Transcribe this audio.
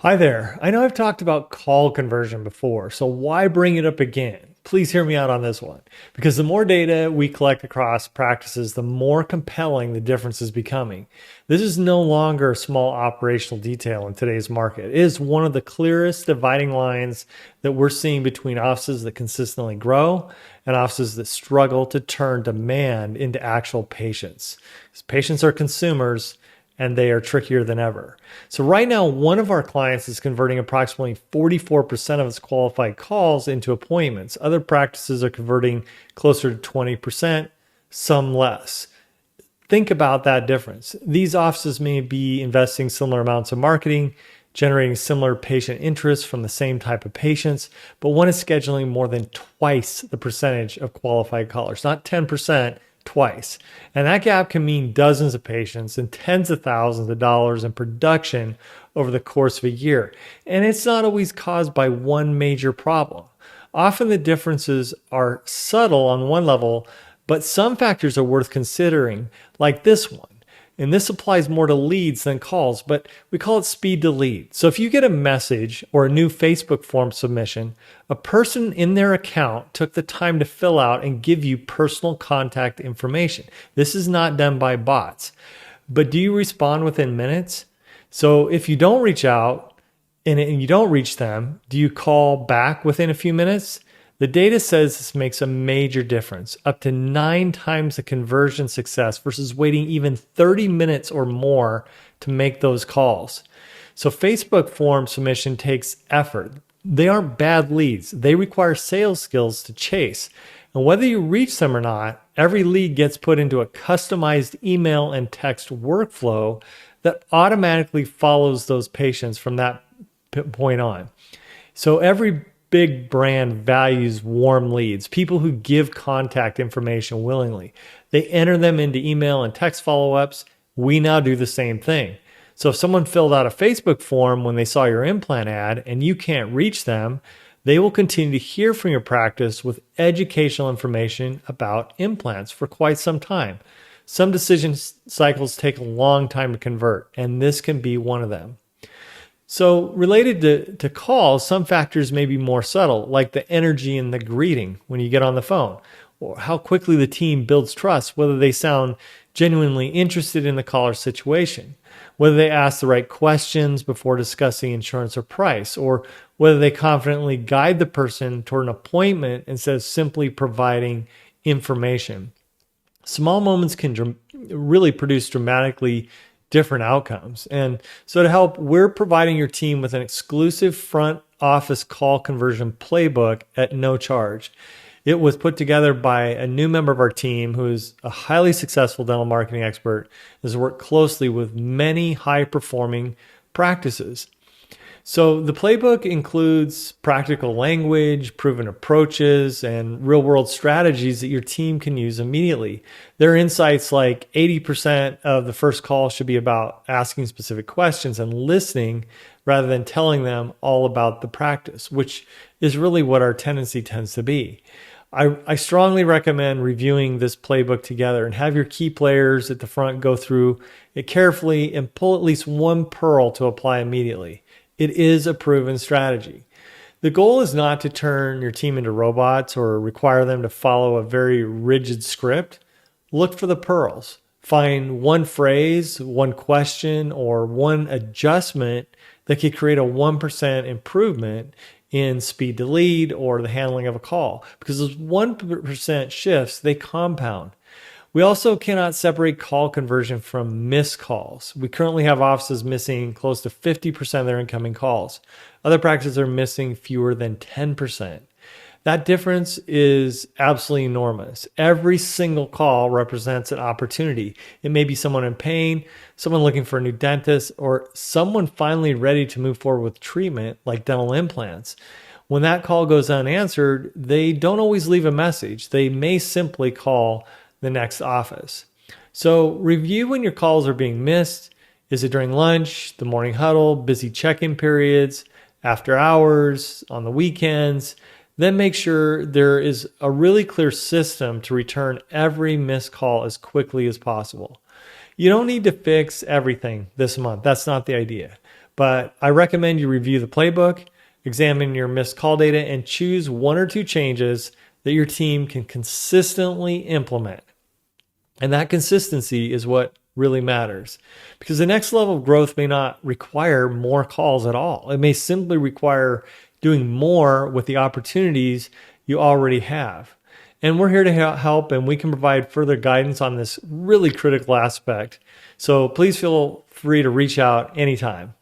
Hi there. I know I've talked about call conversion before, so why bring it up again? Please hear me out on this one. Because the more data we collect across practices, the more compelling the difference is becoming. This is no longer a small operational detail in today's market. It is one of the clearest dividing lines that we're seeing between offices that consistently grow and offices that struggle to turn demand into actual patients. Because patients are consumers and they are trickier than ever. So right now, one of our clients is converting approximately 44% of its qualified calls into appointments. Other practices are converting closer to 20%, some less. Think about that difference. These offices may be investing similar amounts of marketing, generating similar patient interest from the same type of patients, but one is scheduling more than twice the percentage of qualified callers, not 10%, twice. And that gap can mean dozens of patients and tens of thousands of dollars in production over the course of a year. And it's not always caused by one major problem. Often the differences are subtle on one level, but some factors are worth considering, like this one. And this applies more to leads than calls, but we call it speed to lead. So if you get a message or a new Facebook form submission, a person in their account took the time to fill out and give you personal contact information. This is not done by bots. But do you respond within minutes? So if you don't reach out and you don't reach them, do you call back within a few minutes? The data says this makes a major difference, up to 9 times the conversion success versus waiting even 30 minutes or more to make those calls. So Facebook form submission takes effort. They aren't bad leads. They require sales skills to chase. And whether you reach them or not, every lead gets put into a customized email and text workflow that automatically follows those patients from that point on. So every big brand values warm leads, people who give contact information willingly. They enter them into email and text follow-ups. We now do the same thing. So if someone filled out a Facebook form when they saw your implant ad and you can't reach them, they will continue to hear from your practice with educational information about implants for quite some time. Some decision cycles take a long time to convert, and this can be one of them. So related to calls, some factors may be more subtle, like the energy in the greeting when you get on the phone, or how quickly the team builds trust, whether they sound genuinely interested in the caller's situation, whether they ask the right questions before discussing insurance or price, or whether they confidently guide the person toward an appointment instead of simply providing information. Small moments can really produce dramatically different outcomes. And so to help, we're providing your team with an exclusive front office call conversion playbook at no charge. It was put together by a new member of our team who is a highly successful dental marketing expert, has worked closely with many high-performing practices. So the playbook includes practical language, proven approaches, and real-world strategies that your team can use immediately. There are insights like 80% of the first call should be about asking specific questions and listening rather than telling them all about the practice, which is really what our tendency tends to be. I strongly recommend reviewing this playbook together and have your key players at the front go through it carefully and pull at least one pearl to apply immediately. It is a proven strategy. The goal is not to turn your team into robots or require them to follow a very rigid script. Look for the pearls. Find one phrase, one question, or one adjustment that could create a 1% improvement in speed to lead or the handling of a call. Because those 1% shifts, they compound. We also cannot separate call conversion from missed calls. We currently have offices missing close to 50% of their incoming calls. Other practices are missing fewer than 10%. That difference is absolutely enormous. Every single call represents an opportunity. It may be someone in pain, someone looking for a new dentist, or someone finally ready to move forward with treatment like dental implants. When that call goes unanswered, they don't always leave a message. They may simply call the next office. So review when your calls are being missed. Is it during lunch, the morning huddle, busy check-in periods, after hours, on the weekends? Then make sure there is a really clear system to return every missed call as quickly as possible. You don't need to fix everything this month. That's not the idea. But I recommend you review the playbook, examine your missed call data, and choose 1 or 2 changes that your team can consistently implement. And that consistency is what really matters, because the next level of growth may not require more calls at all. It may simply require doing more with the opportunities you already have. And we're here to help, and we can provide further guidance on this really critical aspect. So please feel free to reach out anytime.